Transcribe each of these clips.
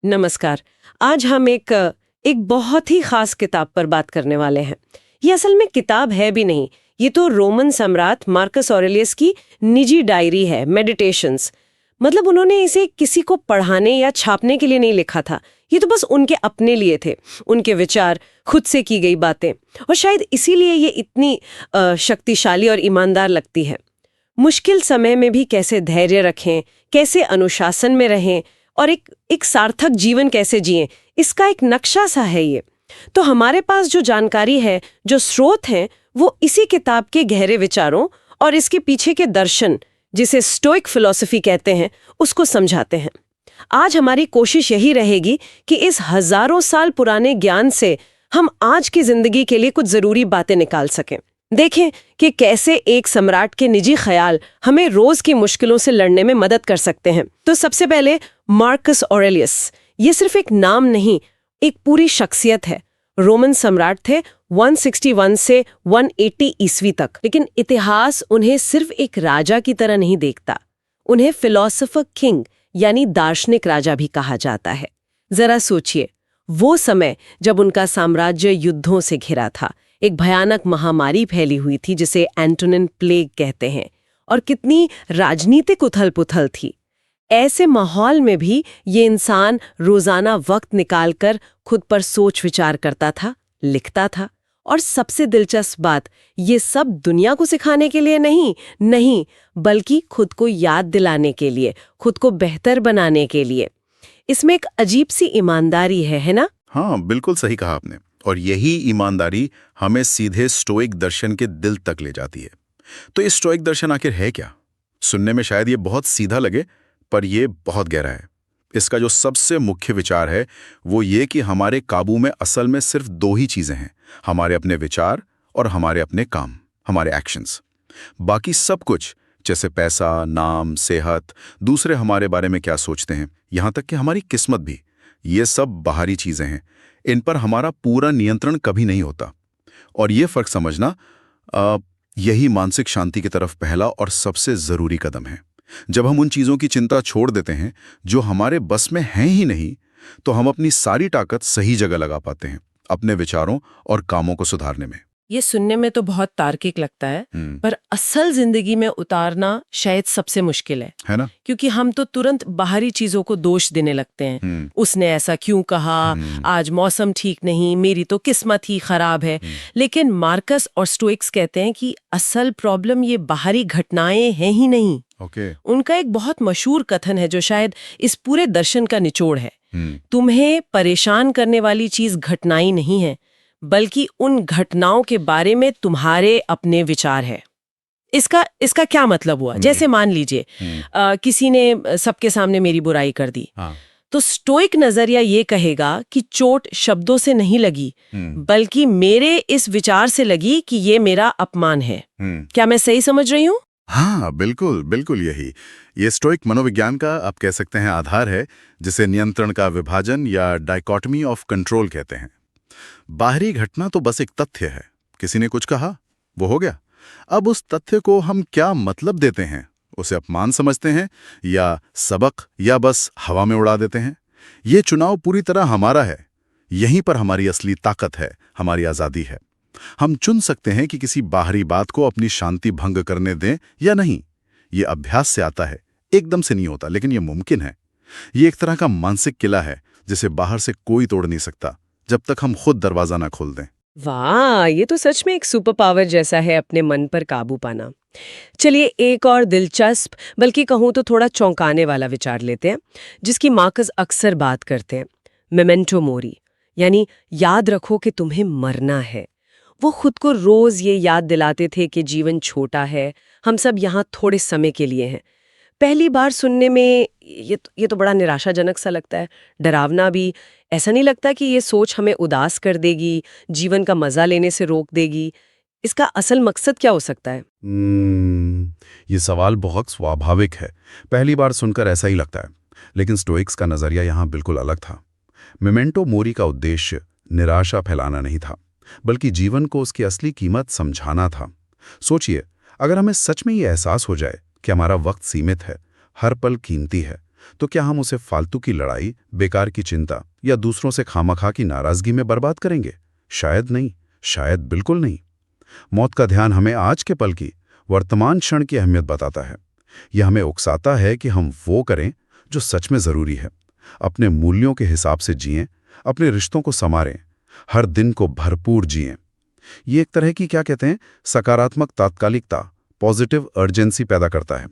नमस्कार। आज हम एक बहुत ही खास किताब पर बात करने वाले हैं। ये असल में किताब है भी नहीं, ये तो रोमन सम्राट मार्कस ऑरेलियस की निजी डायरी है, मेडिटेशंस। मतलब उन्होंने इसे किसी को पढ़ाने या छापने के लिए नहीं लिखा था, ये तो बस उनके अपने लिए थे, उनके विचार, खुद से की गई बातें। और शायद इसीलिए ये इतनी शक्तिशाली और ईमानदार लगती है। मुश्किल समय में भी कैसे धैर्य रखें, कैसे अनुशासन में रहें और एक सार्थक जीवन कैसे जिएं, इसका एक नक्शा सा है ये। तो हमारे पास जो जानकारी है, जो स्रोत हैं, वो इसी किताब के गहरे विचारों और इसके पीछे के दर्शन, जिसे स्टोइक फिलॉसफी कहते हैं, उसको समझाते हैं। आज हमारी कोशिश यही रहेगी कि इस हजारों साल पुराने ज्ञान से हम आज की जिंदगी के लिए कुछ जरूरी बातें निकाल सकें। देखें कि कैसे एक सम्राट के निजी ख्याल हमें रोज की मुश्किलों से लड़ने में मदद कर सकते हैं। तो सबसे पहले मार्कस ऑरेलियस, ये सिर्फ एक नाम नहीं, एक पूरी शख्सियत है। रोमन सम्राट थे 161 से 180 ईस्वी तक, लेकिन इतिहास उन्हें सिर्फ एक राजा की तरह नहीं देखता। उन्हें फिलोसोफर किंग यानी दार्शनिक राजा भी कहा जाता है। जरा सोचिए, वो समय जब उनका साम्राज्य युद्धों से घिरा था, एक भयानक महामारी फैली हुई थी जिसे एंटोनिन प्लेग कहते हैं, और कितनी राजनीतिक उथल-पुथल थी। ऐसे माहौल में भी ये इंसान रोजाना वक्त निकालकर खुद पर सोच विचार करता था, लिखता था। और सबसे दिलचस्प बात, ये सब दुनिया को सिखाने के लिए नहीं, बल्कि खुद को याद दिलाने के लिए, खुद को बेहतर बनाने के लिए। इसमें एक अजीब सी ईमानदारी है ना? हाँ, बिल्कुल सही कहा आपने। और यही ईमानदारी हमें सीधे स्टोइक दर्शन के दिल तक ले जाती है। तो ये स्टोइक दर्शन आखिर है क्या? सुनने में शायद ये बहुत सीधा लगे, पर ये बहुत गहरा है। इसका जो सबसे मुख्य विचार है वो ये कि हमारे काबू में असल में सिर्फ दो ही चीजें हैं, हमारे अपने विचार और हमारे अपने काम, हमारे एक्शंस। बाकी सब कुछ, जैसे पैसा, नाम, सेहत, दूसरे हमारे बारे में क्या सोचते हैं, यहाँ तक कि हमारी किस्मत भी, ये सब बाहरी चीजें हैं। इन पर हमारा पूरा नियंत्रण कभी नहीं होता। और ये फर्क समझना यही मानसिक शांति की तरफ पहला और सबसे जरूरी कदम है। जब हम उन चीजों की चिंता छोड़ देते हैं जो हमारे बस में हैं ही नहीं, तो हम अपनी सारी ताकत सही जगह लगा पाते हैं, अपने विचारों और कामों को सुधारने में। ये सुनने में तो बहुत तार्किक लगता है, पर असल जिंदगी में उतारना शायद सबसे मुश्किल है ना? क्योंकि हम तो तुरंत बाहरी चीजों को दोष देने लगते हैं। उसने ऐसा क्यों कहा, आज मौसम ठीक नहीं, मेरी तो किस्मत ही खराब है। लेकिन मार्कस और स्टोइक्स कहते हैं कि असल प्रॉब्लम ये बाहरी घटनाएं हैं ही नहीं। उनका एक बहुत मशहूर कथन है जो शायद इस पूरे दर्शन का निचोड़ है। तुम्हें परेशान करने वाली चीज घटनाएं नहीं है, बल्कि उन घटनाओं के बारे में तुम्हारे अपने विचार है। इसका क्या मतलब हुआ? जैसे मान लीजिए किसी ने सबके सामने मेरी बुराई कर दी, तो स्टोइक नजरिया ये कहेगा कि चोट शब्दों से नहीं लगी, बल्कि मेरे इस विचार से लगी कि ये मेरा अपमान है। क्या मैं सही समझ रही हूँ? हाँ, बिल्कुल बिल्कुल यही ये स्टोइक मनोविज्ञान का, आप कह सकते हैं, आधार है, जिसे नियंत्रण का विभाजन या डाइकोटमी ऑफ कंट्रोल कहते हैं। बाहरी घटना तो बस एक तथ्य है, किसी ने कुछ कहा, वो हो गया। अब उस तथ्य को हम क्या मतलब देते हैं? उसे अपमान समझते हैं या सबक, या बस हवा में उड़ा देते हैं? ये चुनाव पूरी तरह हमारा है। यहीं पर हमारी असली ताकत है, हमारी आजादी है। हम चुन सकते हैं कि किसी बाहरी बात को अपनी शांति भंग करने दें या नहीं। ये अभ्यास से आता है, एकदम से नहीं होता, लेकिन ये मुमकिन है। ये एक तरह का मानसिक किला है जिसे बाहर से कोई तोड़ नहीं सकता, जब तक हम खुद दरवाजा ना खोल दें। वाह, ये तो सच में एक सुपर पावर जैसा है, अपने मन पर काबू पाना। चलिए एक और दिलचस्प, बल्कि कहूँ तो थोड़ा चौंकाने वाला विचार लेते हैं, जिसकी मार्कस अक्सर बात करते हैं। मेमेंटो मोरी, यानी याद रखो कि तुम्हें मरना है। वो खुद को रोज ये याद दिलाते थे कि जीवन छोटा है, हम सब यहाँ थोड़े समय के लिए हैं। पहली बार सुनने में ये तो बड़ा निराशाजनक सा लगता है, डरावना भी। ऐसा नहीं लगता कि ये सोच हमें उदास कर देगी, जीवन का मजा लेने से रोक देगी? इसका असल मकसद क्या हो सकता है? ये सवाल बहुत स्वाभाविक है। पहली बार सुनकर ऐसा ही लगता है, लेकिन स्टोइक्स का नजरिया यहाँ बिल्कुल अलग था। मेमेंटो मोरी का उद्देश्य निराशा फैलाना नहीं था, बल्कि जीवन को उसकी असली कीमत समझाना था। सोचिए, अगर हमें सच में ये एहसास हो जाए कि हमारा वक्त सीमित है, हर पल कीमती है, तो क्या हम उसे फालतू की लड़ाई, बेकार की चिंता या दूसरों से खामखा की नाराजगी में बर्बाद करेंगे? शायद नहीं, शायद बिल्कुल नहीं। मौत का ध्यान हमें आज के पल की, वर्तमान क्षण की अहमियत बताता है। यह हमें उकसाता है कि हम वो करें जो सच में ज़रूरी है, अपने मूल्यों के हिसाब से जिएं, अपने रिश्तों को संवारें, हर दिन को भरपूर जिएं। ये एक तरह की, क्या कहते हैं, सकारात्मक तात्कालिकता, पॉजिटिव अर्जेंसी पैदा करता है।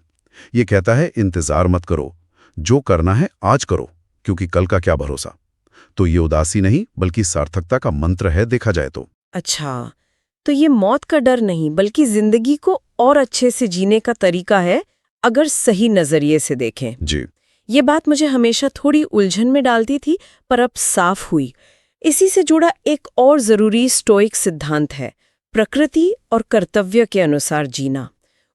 ये कहता है इंतजार मत करो, जो करना है आज करो, क्योंकि कल का क्या भरोसा। तो ये उदासी नहीं बल्कि सार्थकता का मंत्र है, देखा जाए तो। अच्छा, तो ये मौत का डर नहीं बल्कि जिंदगी को और अच्छे से जीने का तरीका है, अगर सही नजरिए से देखें। जी। ये बात मुझे हमेशा थोड़ी उलझन में डालती थी, पर अब साफ हुई। इसी से जुड़ा एक और जरूरी स्टोइक सिद्धांत है, प्रकृति और कर्तव्य के अनुसार जीना।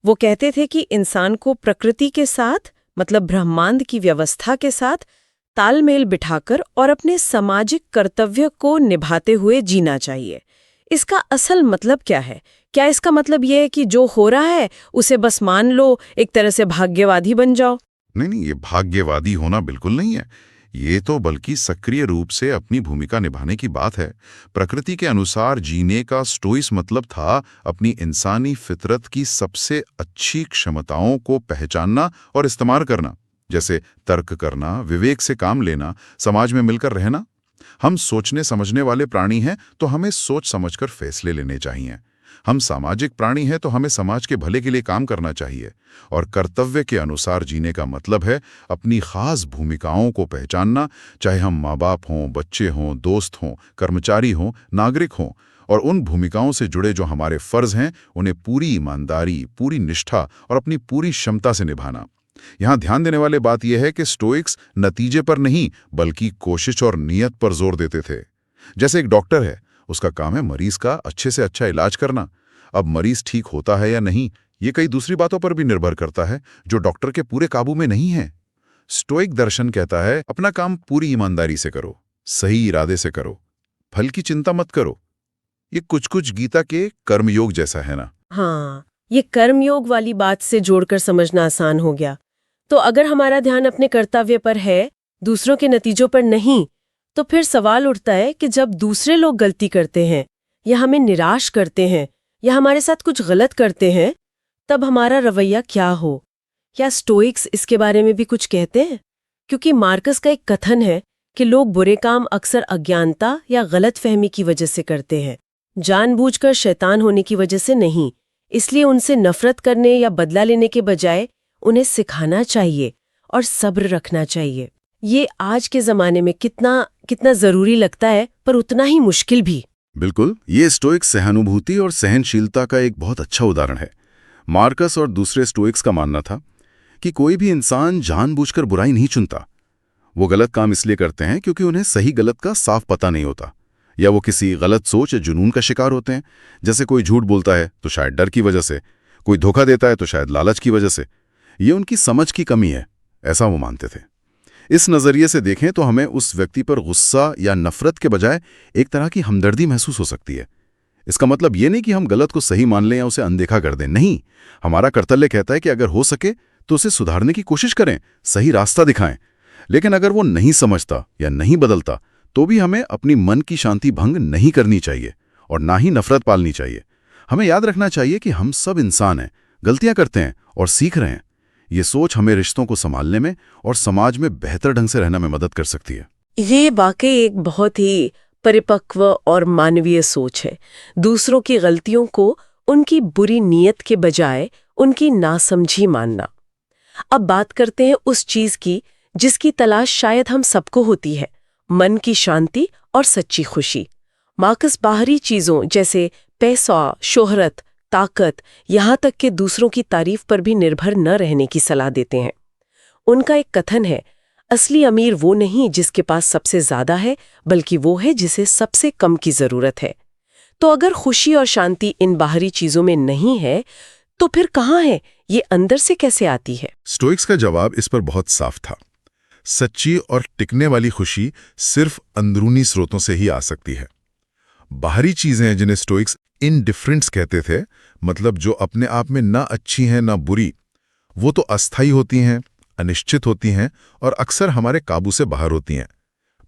वो कहते थे कि इंसान को प्रकृति के साथ, मतलब ब्रह्मांड की व्यवस्था के साथ तालमेल बिठाकर और अपने सामाजिक कर्तव्य को निभाते हुए जीना चाहिए। इसका असल मतलब क्या है? क्या इसका मतलब ये है कि जो हो रहा है उसे बस मान लो, एक तरह से भाग्यवादी बन जाओ? नहीं, ये भाग्यवादी होना बिल्कुल नहीं है। ये तो बल्कि सक्रिय रूप से अपनी भूमिका निभाने की बात है। प्रकृति के अनुसार जीने का स्टोइस मतलब था अपनी इंसानी फितरत की सबसे अच्छी क्षमताओं को पहचानना और इस्तेमाल करना, जैसे तर्क करना, विवेक से काम लेना, समाज में मिलकर रहना। हम सोचने समझने वाले प्राणी हैं तो हमें सोच समझकर फैसले लेने चाहिए। हम सामाजिक प्राणी हैं तो हमें समाज के भले के लिए काम करना चाहिए। और कर्तव्य के अनुसार जीने का मतलब है अपनी खास भूमिकाओं को पहचानना, चाहे हम माँ बाप हों, बच्चे हों, दोस्त हों, कर्मचारी हों, नागरिक हों, और उन भूमिकाओं से जुड़े जो हमारे फर्ज हैं उन्हें पूरी ईमानदारी, पूरी निष्ठा और अपनी पूरी क्षमता से निभाना। यहाँ ध्यान देने वाली बात यह है कि स्टोइक्स नतीजे पर नहीं बल्कि कोशिश और नियत पर जोर देते थे। जैसे एक डॉक्टर है, उसका काम है मरीज का अच्छे से अच्छा इलाज करना। अब मरीज ठीक होता है या नहीं, ये कई दूसरी बातों पर भी निर्भर करता है जो डॉक्टर के पूरे काबू में नहीं है। स्टोइक दर्शन कहता है अपना काम पूरी ईमानदारी से करो, सही इरादे से करो, फल की चिंता मत करो। ये कुछ गीता के कर्मयोग जैसा है ना। हाँ, ये कर्मयोग वाली बात से जोड़कर समझना आसान हो गया। तो अगर हमारा ध्यान अपने कर्तव्य पर है, दूसरों के नतीजों पर नहीं, तो फिर सवाल उठता है कि जब दूसरे लोग गलती करते हैं या हमें निराश करते हैं या हमारे साथ कुछ गलत करते हैं, तब हमारा रवैया क्या हो? क्या स्टोइक्स इसके बारे में भी कुछ कहते हैं? क्योंकि मार्कस का एक कथन है कि लोग बुरे काम अक्सर अज्ञानता या गलतफहमी की वजह से करते हैं, जानबूझकर शैतान होने की वजह से नहीं। इसलिए उनसे नफरत करने या बदला लेने के बजाय उन्हें सिखाना चाहिए और सब्र रखना चाहिए। ये आज के ज़माने में कितना ज़रूरी लगता है, पर उतना ही मुश्किल भी। बिल्कुल, ये स्टोइक सहानुभूति और सहनशीलता का एक बहुत अच्छा उदाहरण है। मार्कस और दूसरे स्टोइक्स का मानना था कि कोई भी इंसान जानबूझकर बुराई नहीं चुनता। वो गलत काम इसलिए करते हैं क्योंकि उन्हें सही गलत का साफ पता नहीं होता, या वो किसी गलत सोच या जुनून का शिकार होते हैं। जैसे कोई झूठ बोलता है तो शायद डर की वजह से, कोई धोखा देता है तो शायद लालच की वजह से। ये उनकी समझ की कमी है, ऐसा वो मानते थे। इस नज़रिए से देखें तो हमें उस व्यक्ति पर गुस्सा या नफरत के बजाय एक तरह की हमदर्दी महसूस हो सकती है। इसका मतलब ये नहीं कि हम गलत को सही मान लें या उसे अनदेखा कर दें, नहीं। हमारा कर्तव्य कहता है कि अगर हो सके तो उसे सुधारने की कोशिश करें, सही रास्ता दिखाएं। लेकिन अगर वो नहीं समझता या नहीं बदलता तो भी हमें अपनी मन की शांति भंग नहीं करनी चाहिए और ना ही नफरत पालनी चाहिए। हमें याद रखना चाहिए कि हम सब इंसान हैं, गलतियां करते हैं और सीख रहे हैं। ये सोच हमें रिश्तों को संभालने में और समाज में बेहतर ढंग से रहने में मदद कर सकती है। ये वाकई एक बहुत ही परिपक्व और मानवीय सोच है। दूसरों की गलतियों को उनकी बुरी नीयत के बजाय उनकी नासमझी मानना। अब बात करते हैं उस चीज की जिसकी तलाश शायद हम सबको होती है, मन की शांति और सच्ची खुशी। मार्कस बाहरी चीजों जैसे पैसा, शोहरत, ताकत, यहाँ तक कि दूसरों की तारीफ पर भी निर्भर न रहने की सलाह देते हैं। उनका एक कथन है, असली अमीर वो नहीं जिसके पास सबसे ज्यादा है, बल्कि वो है जिसे सबसे कम की जरूरत है। तो अगर खुशी और शांति इन बाहरी चीजों में नहीं है, तो फिर कहाँ है? ये अंदर से कैसे आती है? स्टोइक्स का जवाब इस पर बहुत साफ था। सच्ची और टिकने वाली खुशी सिर्फ अंदरूनी स्रोतों से ही आ सकती है। बाहरी चीजें जिन्हें स्टोइक्स इनडिफरेंस कहते थे, मतलब जो अपने आप में ना अच्छी हैं ना बुरी, वो तो अस्थायी होती हैं, अनिश्चित होती हैं और अक्सर हमारे काबू से बाहर होती हैं।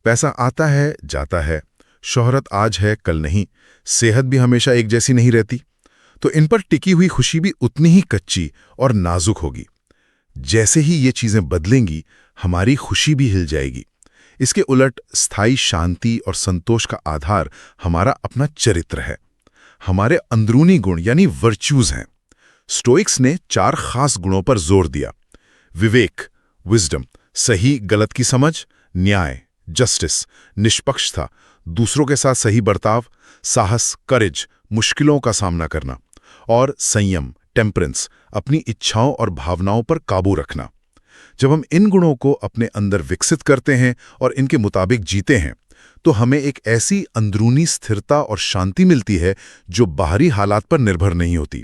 पैसा आता है, जाता है, शोहरत आज है, कल नहीं, सेहत भी हमेशा एक जैसी नहीं रहती। तो इन पर टिकी हुई खुशी भी उतनी ही कच्ची और नाजुक होगी। जैसे ही ये चीजें बदलेंगी, हमारी खुशी भी हिल जाएगी। इसके उलट स्थायी शांति और संतोष का आधार हमारा अपना चरित्र है, हमारे अंदरूनी गुण यानी वर्च्यूज हैं। स्टोइक्स ने 4 खास गुणों पर जोर दिया: विवेक, विजडम, सही गलत की समझ, न्याय, जस्टिस, निष्पक्षता, दूसरों के साथ सही बर्ताव, साहस, करेज, मुश्किलों का सामना करना, और संयम, टेम्परेंस, अपनी इच्छाओं और भावनाओं पर काबू रखना। जब हम इन गुणों को अपने अंदर विकसित करते हैं और इनके मुताबिक जीते हैं, तो हमें एक ऐसी अंदरूनी स्थिरता और शांति मिलती है जो बाहरी हालात पर निर्भर नहीं होती।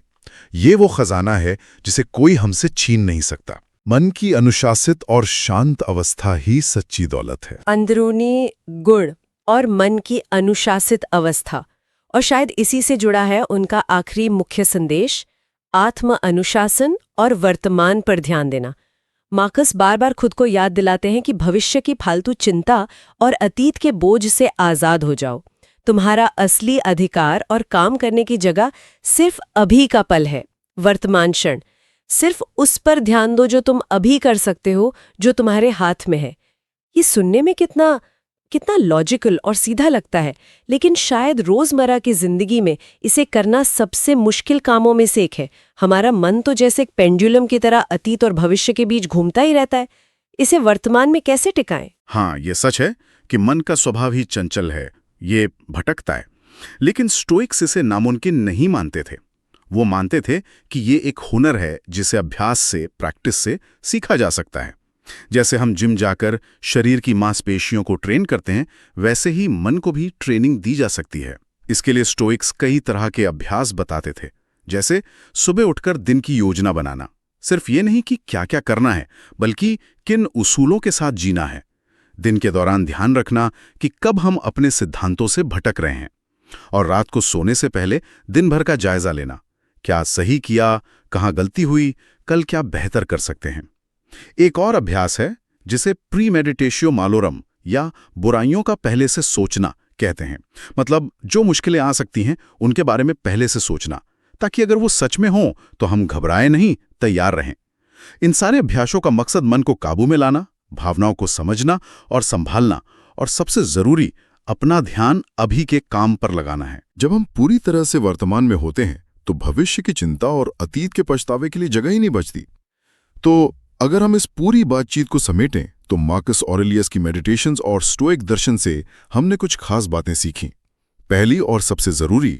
ये वो खजाना है जिसे कोई हमसे छीन नहीं सकता। मन की अनुशासित और शांत अवस्था ही सच्ची दौलत है। अंदरूनी गुण और मन की अनुशासित अवस्था, और शायद इसी से जुड़ा है उनका आखिरी मुख्य संदेश, आत्म अनुशासन और वर्तमान पर ध्यान देना। मार्कस बार बार खुद को याद दिलाते हैं कि भविष्य की फालतू चिंता और अतीत के बोझ से आजाद हो जाओ। तुम्हारा असली अधिकार और काम करने की जगह सिर्फ अभी का पल है, वर्तमान क्षण। सिर्फ उस पर ध्यान दो जो तुम अभी कर सकते हो, जो तुम्हारे हाथ में है। ये सुनने में कितना लॉजिकल और सीधा लगता है, लेकिन शायद रोजमर्रा की जिंदगी में इसे करना सबसे मुश्किल कामों में से एक है। हमारा मन तो जैसे एक पेंडुलम की तरह अतीत और भविष्य के बीच घूमता ही रहता है। इसे वर्तमान में कैसे टिकाएं? हाँ, ये सच है कि मन का स्वभाव ही चंचल है, ये भटकता है। लेकिन स्टोइक्स इसे नामुमकिन नहीं मानते थे। वो मानते थे कि ये एक हुनर है जिसे अभ्यास से, प्रैक्टिस से सीखा जा सकता है। जैसे हम जिम जाकर शरीर की मांसपेशियों को ट्रेन करते हैं, वैसे ही मन को भी ट्रेनिंग दी जा सकती है। इसके लिए स्टोइक्स कई तरह के अभ्यास बताते थे, जैसे सुबह उठकर दिन की योजना बनाना। सिर्फ ये नहीं कि क्या क्या करना है, बल्कि किन उसूलों के साथ जीना है। दिन के दौरान ध्यान रखना कि कब हम अपने सिद्धांतों से भटक रहे हैं। और रात को सोने से पहले दिन भर का जायजा लेना, क्या सही किया, कहाँ गलती हुई, कल क्या बेहतर कर सकते हैं। एक और अभ्यास है जिसे प्री मेडिटेशियो मालोरम या बुराइयों का पहले से सोचना कहते हैं। मतलब जो मुश्किलें आ सकती हैं उनके बारे में पहले से सोचना, ताकि अगर वो सच में हो तो हम घबराएं नहीं, तैयार रहें। इन सारे अभ्यासों का मकसद मन को काबू में लाना, भावनाओं को समझना और संभालना, और सबसे जरूरी अपना ध्यान अभी के काम पर लगाना है। जब हम पूरी तरह से वर्तमान में होते हैं तो भविष्य की चिंता और अतीत के पछतावे के लिए जगह ही नहीं बचती। तो अगर हम इस पूरी बातचीत को समेटें तो मार्कस ऑरेलियस की मेडिटेशंस और स्टोइक दर्शन से हमने कुछ खास बातें सीखीं। पहली और सबसे जरूरी,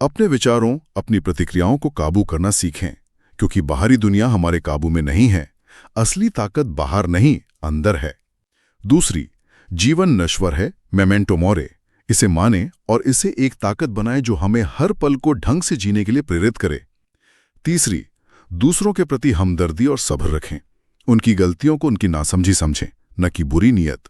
अपने विचारों, अपनी प्रतिक्रियाओं को काबू करना सीखें, क्योंकि बाहरी दुनिया हमारे काबू में नहीं है। असली ताकत बाहर नहीं, अंदर है। दूसरी, जीवन नश्वर है, मेमेंटो मोरे। इसे माने और इसे एक ताकत बनाए जो हमें हर पल को ढंग से जीने के लिए प्रेरित करे। तीसरी, दूसरों के प्रति हमदर्दी और सब्र रखें। उनकी गलतियों को उनकी नासमझी समझें, न कि बुरी नीयत।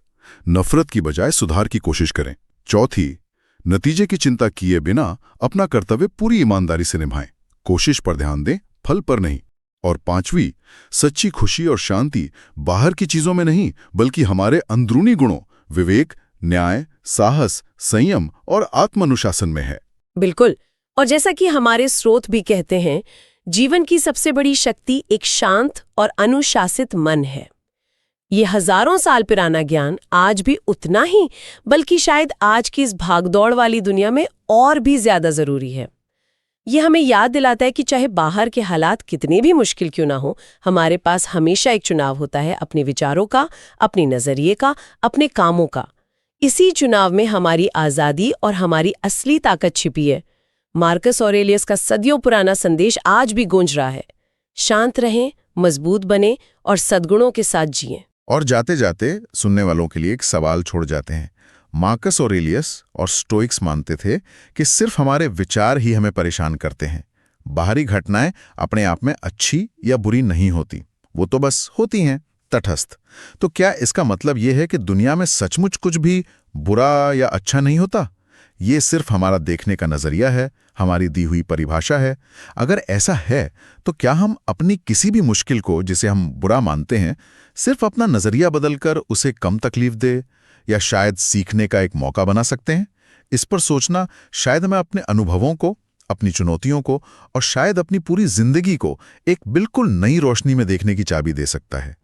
नफरत की बजाय सुधार की कोशिश करें। चौथी, नतीजे की चिंता किए बिना अपना कर्तव्य पूरी ईमानदारी से निभाएं। कोशिश पर ध्यान दें, फल पर नहीं। और पांचवी, सच्ची खुशी और शांति बाहर की चीजों में नहीं, बल्कि हमारे अंदरूनी गुणों, विवेक, न्याय, साहस, संयम और आत्मानुशासन में है। बिल्कुल। और जैसा कि हमारे स्रोत भी कहते हैं, जीवन की सबसे बड़ी शक्ति एक शांत और अनुशासित मन है। ये हजारों साल पुराना ज्ञान आज भी उतना ही, बल्कि शायद आज की इस भागदौड़ वाली दुनिया में और भी ज्यादा जरूरी है। ये हमें याद दिलाता है कि चाहे बाहर के हालात कितने भी मुश्किल क्यों ना हो, हमारे पास हमेशा एक चुनाव होता है, अपने विचारों का, अपने नजरिए का, अपने कामों का। इसी चुनाव में हमारी आजादी और हमारी असली ताकत छिपी है। मार्कस ऑरेलियस का सदियों पुराना संदेश आज भी गूंज रहा है, शांत रहें, मजबूत बने और सद्गुणों के साथ जिएं। और जाते जाते सुनने वालों के लिए एक सवाल छोड़ जाते हैं। मार्कस ऑरेलियस और स्टोइक्स मानते थे कि सिर्फ हमारे विचार ही हमें परेशान करते हैं। बाहरी घटनाएं अपने आप में अच्छी या बुरी नहीं होती, वो तो बस होती हैं, तटस्थ। तो क्या इसका मतलब यह है कि दुनिया में सचमुच कुछ भी बुरा या अच्छा नहीं होता, ये सिर्फ हमारा देखने का नजरिया है, हमारी दी हुई परिभाषा है। अगर ऐसा है तो क्या हम अपनी किसी भी मुश्किल को, जिसे हम बुरा मानते हैं, सिर्फ अपना नजरिया बदलकर उसे कम तकलीफ दे या शायद सीखने का एक मौका बना सकते हैं? इस पर सोचना शायद हमें अपने अनुभवों को, अपनी चुनौतियों को और शायद अपनी पूरी जिंदगी को एक बिल्कुल नई रोशनी में देखने की चाबी दे सकता है।